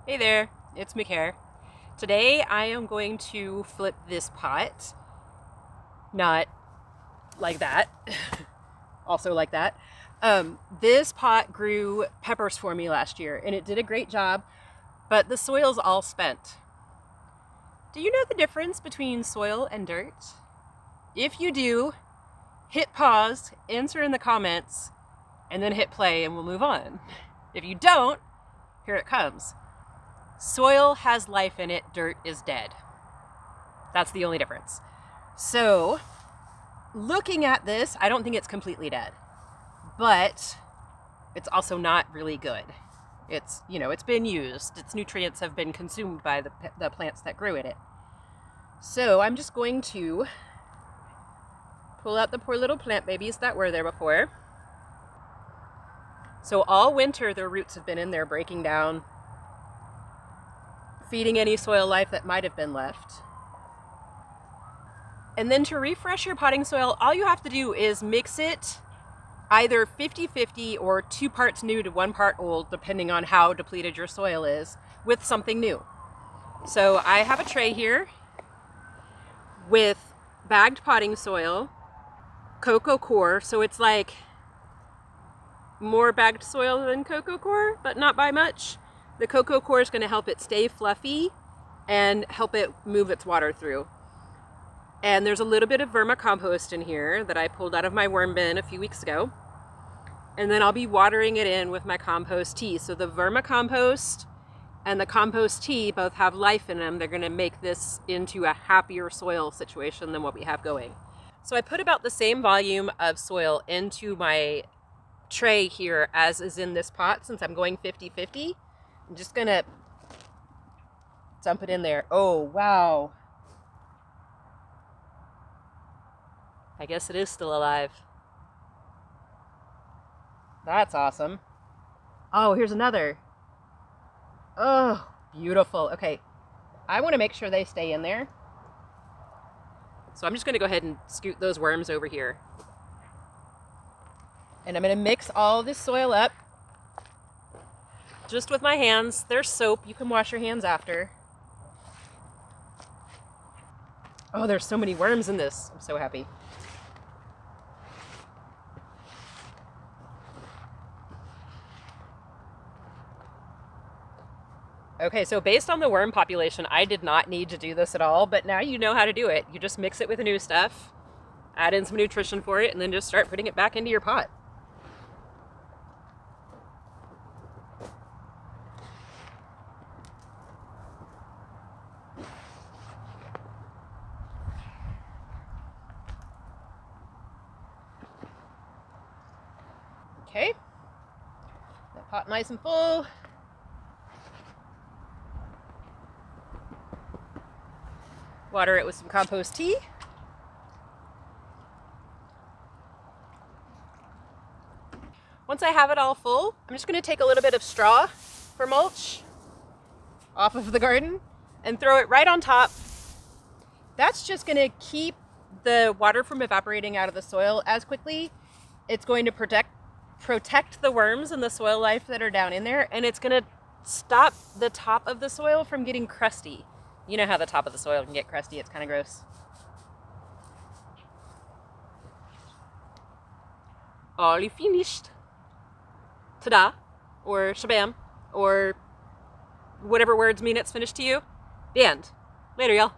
Hey there, it's McCare. Today I am going to flip this pot. Not like that. Also like that. This pot grew peppers for me last year and it did a great job, but the soil's all spent. Do you know the difference between soil and dirt? If you do, hit pause, answer in the comments, and then hit play and we'll move on. If you don't, here it comes. Soil has life in it, dirt is dead. That's the only difference. So, looking at this, I don't think it's completely dead, but it's also not really good. It's been used. Its nutrients have been consumed by the plants that grew in it. So I'm just going to pull out the poor little plant babies that were there before. So all winter, their roots have been in there breaking down, feeding any soil life that might have been left. And then to refresh your potting soil, all you have to do is mix it either 50-50 or 2 parts new to 1 part old, depending on how depleted your soil is, with something new. So I have a tray here with bagged potting soil, cocoa coir, so it's like more bagged soil than cocoa coir, but not by much. The cocoa coir is going to help it stay fluffy and help it move its water through. And there's a little bit of vermicompost in here that I pulled out of my worm bin a few weeks ago. And then I'll be watering it in with my compost tea. So the vermicompost and the compost tea both have life in them. They're going to make this into a happier soil situation than what we have going. So I put about the same volume of soil into my tray here as is in this pot, since I'm going 50-50. I'm just going to dump it in there. Oh, wow. I guess it is still alive. That's awesome. Oh, here's another. Oh, beautiful. Okay, I want to make sure they stay in there. So I'm just going to go ahead and scoot those worms over here. And I'm going to mix all this soil up just with my hands. There's soap. You can wash your hands after. Oh, there's so many worms in this. I'm so happy. Okay, so based on the worm population, I did not need to do this at all, but now you know how to do it. You just mix it with the new stuff, add in some nutrition for it, and then just start putting it back into your pot. Okay, that pot nice and full. Water it with some compost tea. Once I have it all full, I'm just going to take a little bit of straw for mulch off of the garden and throw it right on top. That's just going to keep the water from evaporating out of the soil as quickly. It's going to protect the worms and the soil life that are down in there, and it's going to stop the top of the soil from getting crusty. You know how the top of the soil can get crusty, it's kind of gross. All finished. Ta-da, or shabam, or whatever words mean it's finished to you. The end. Later, y'all.